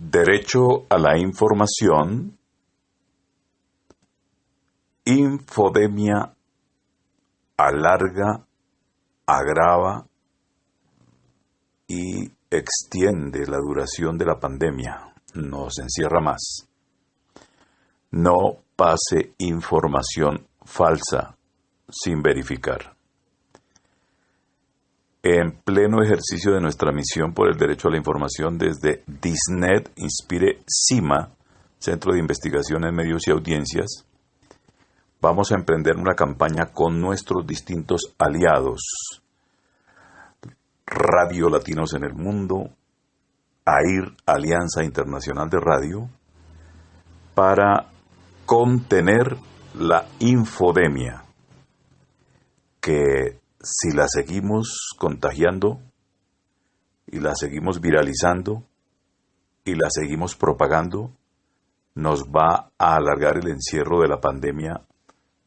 Derecho a la información, infodemia alarga, agrava y extiende la duración de la pandemia, nos encierra más. No pase información falsa sin verificar. En pleno ejercicio de nuestra misión por el derecho a la información desde DISNET, Inspire CIMA, Centro de Investigación en Medios y Audiencias, vamos a emprender una campaña con nuestros distintos aliados, Radio Latinos en el Mundo, AIR, Alianza Internacional de Radio, para contener la infodemia, que si la seguimos contagiando y la seguimos viralizando y la seguimos propagando, nos va a alargar el encierro de la pandemia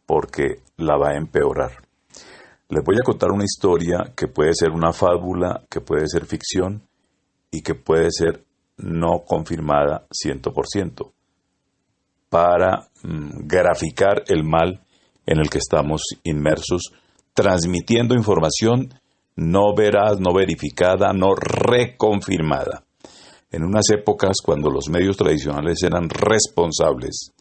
porque la va a empeorar. Les voy a contar una historia que puede ser una fábula, que puede ser ficción y que puede ser no confirmada 100%, para graficar el mal en el que estamos inmersos, transmitiendo información no veraz, no verificada, no reconfirmada. En unas épocas cuando los medios tradicionales eran responsables,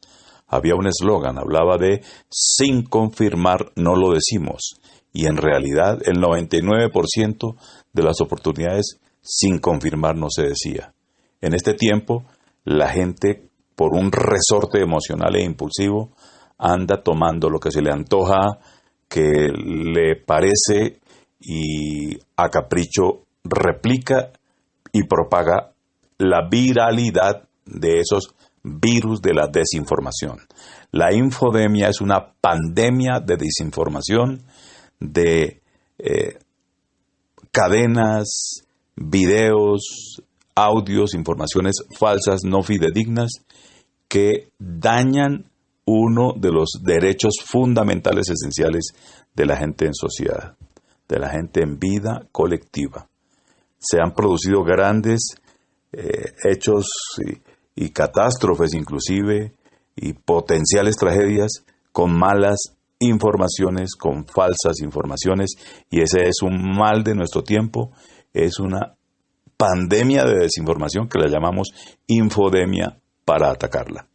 había un eslogan, hablaba de sin confirmar no lo decimos, y en realidad el 99% de las oportunidades sin confirmar no se decía. En este tiempo, la gente, por un resorte emocional e impulsivo, anda tomando lo que se le antoja, que le parece, y a capricho replica y propaga la viralidad de esos virus de la desinformación. La infodemia es una pandemia de desinformación, de cadenas, videos, audios, informaciones falsas, no fidedignas, que dañan uno de los derechos fundamentales esenciales de la gente en sociedad, de la gente en vida colectiva. Se han producido grandes hechos y catástrofes inclusive, y potenciales tragedias con malas informaciones, con falsas informaciones, y ese es un mal de nuestro tiempo, es una pandemia de desinformación que la llamamos infodemia para atacarla.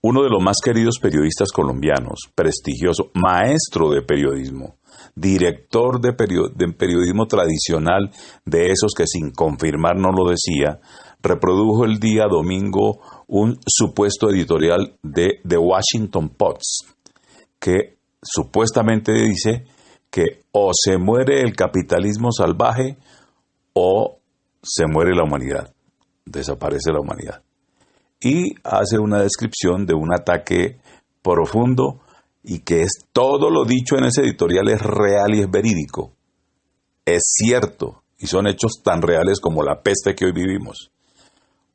Uno de los más queridos periodistas colombianos, prestigioso, maestro de periodismo, director de periodismo tradicional, de esos que sin confirmar no lo decía, reprodujo el día domingo un supuesto editorial de The Washington Post, que supuestamente dice que o se muere el capitalismo salvaje o se muere la humanidad, desaparece la humanidad. Y hace una descripción de un ataque profundo y que es todo lo dicho en ese editorial es real y es verídico. Es cierto y son hechos tan reales como la peste que hoy vivimos.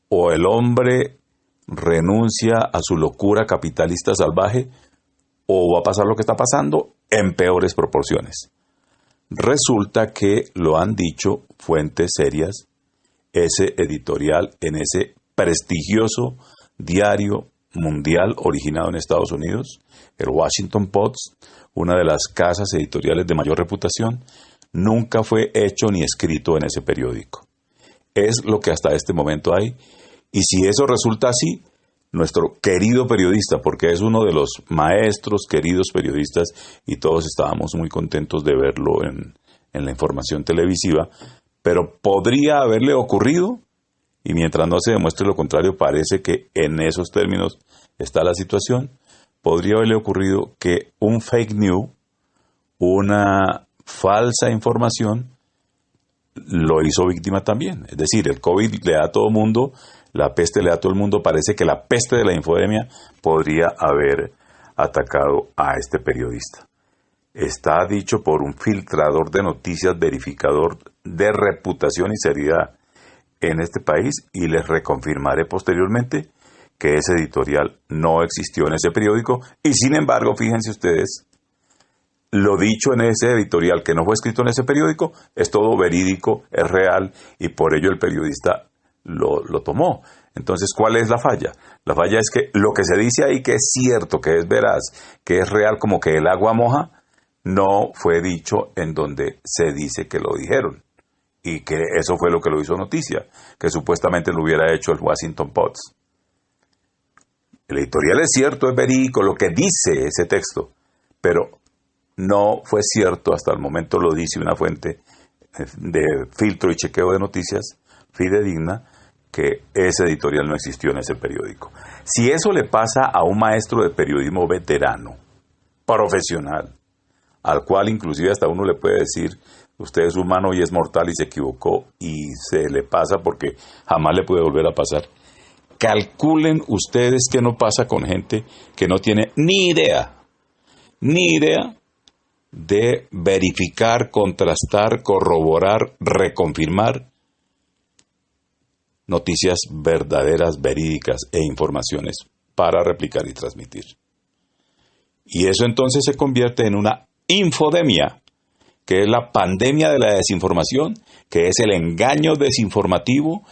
O el hombre renuncia a su locura capitalista salvaje o va a pasar lo que está pasando en peores proporciones. Resulta que lo han dicho fuentes serias, ese editorial en ese prestigioso diario mundial originado en Estados Unidos, el Washington Post, una de las casas editoriales de mayor reputación, nunca fue hecho ni escrito en ese periódico. Es lo que hasta este momento hay, y si eso resulta así, nuestro querido periodista, porque es uno de los maestros queridos periodistas, y todos estábamos muy contentos de verlo en la información televisiva, pero podría haberle ocurrido, y mientras no se demuestre lo contrario, parece que en esos términos está la situación, podría haberle ocurrido que un fake news, una falsa información, lo hizo víctima también. Es decir, el COVID le da a todo mundo, la peste le da a todo el mundo, parece que la peste de la infodemia podría haber atacado a este periodista. Está dicho por un filtrador de noticias, verificador de reputación y seriedad en este país, y les reconfirmaré posteriormente que ese editorial no existió en ese periódico, y sin embargo, fíjense ustedes, lo dicho en ese editorial que no fue escrito en ese periódico es todo verídico, es real, y por ello el periodista lo tomó. Entonces, ¿cuál es la falla? La falla es que lo que se dice ahí que es cierto, que es veraz, que es real, como que el agua moja, no fue dicho en donde se dice que lo dijeron. Y que eso fue lo que lo hizo noticia, que supuestamente lo hubiera hecho el Washington Post. El editorial es cierto, es verídico, lo que dice ese texto, pero no fue cierto, hasta el momento lo dice una fuente de filtro y chequeo de noticias fidedigna, que ese editorial no existió en ese periódico. Si eso le pasa a un maestro de periodismo veterano, profesional, al cual inclusive hasta uno le puede decir, usted es humano y es mortal y se equivocó y se le pasa porque jamás le puede volver a pasar. Calculen ustedes qué no pasa con gente que no tiene ni idea de verificar, contrastar, corroborar, reconfirmar noticias verdaderas, verídicas e informaciones para replicar y transmitir. Y eso entonces se convierte en una infodemia, que es la pandemia de la desinformación, que es el engaño desinformativo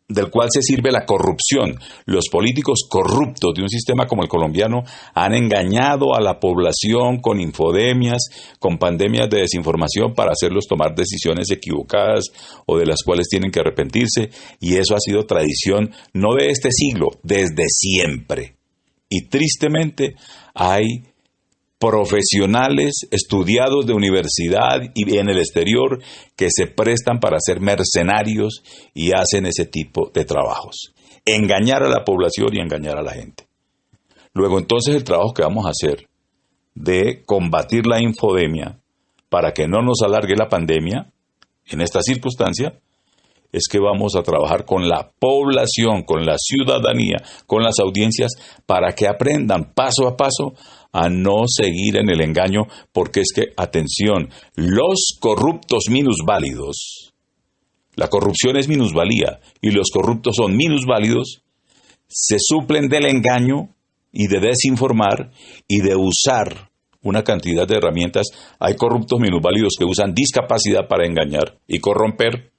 del cual se sirve la corrupción. Los políticos corruptos de un sistema como el colombiano han engañado a la población con infodemias, con pandemias de desinformación para hacerlos tomar decisiones equivocadas o de las cuales tienen que arrepentirse, y eso ha sido tradición no de este siglo, desde siempre. Y tristemente hay profesionales estudiados de universidad y en el exterior que se prestan para ser mercenarios y hacen ese tipo de trabajos. Engañar a la población y engañar a la gente. Luego entonces el trabajo que vamos a hacer de combatir la infodemia para que no nos alargue la pandemia en esta circunstancia es que vamos a trabajar con la población, con la ciudadanía, con las audiencias, para que aprendan paso a paso a no seguir en el engaño, porque es que, atención, los corruptos minusválidos, la corrupción es minusvalía y los corruptos son minusválidos, se suplen del engaño y de desinformar y de usar una cantidad de herramientas. Hay corruptos minusválidos que usan discapacidad para engañar y corromper.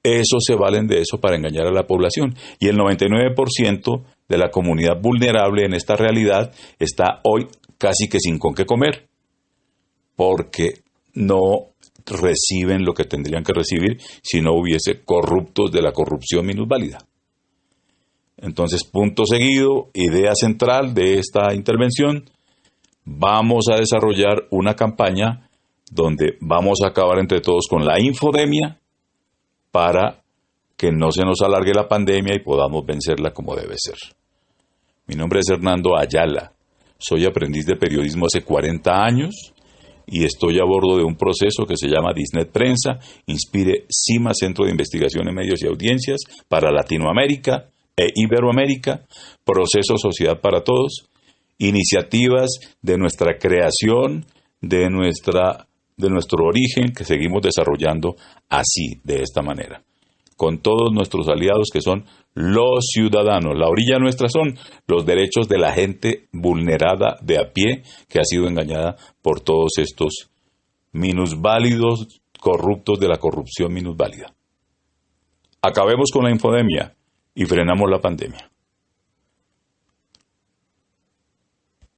Esos se valen de eso para engañar a la población. Y el 99% de la comunidad vulnerable en esta realidad está hoy casi que sin con qué comer, porque no reciben lo que tendrían que recibir si no hubiese corruptos de la corrupción minusválida. Entonces, punto seguido, idea central de esta intervención, vamos a desarrollar una campaña donde vamos a acabar entre todos con la infodemia, para que no se nos alargue la pandemia y podamos vencerla como debe ser. Mi nombre es Hernando Ayala, soy aprendiz de periodismo hace 40 años y estoy a bordo de un proceso que se llama Disnet Prensa, Inspire CIMA, Centro de Investigación en Medios y Audiencias para Latinoamérica e Iberoamérica, Proceso Sociedad para Todos, iniciativas de nuestra creación, de nuestro origen, que seguimos desarrollando así, de esta manera, con todos nuestros aliados que son los ciudadanos. La orilla nuestra son los derechos de la gente vulnerada de a pie, que ha sido engañada por todos estos minusválidos corruptos de la corrupción minusválida. Acabemos con la infodemia y frenamos la pandemia.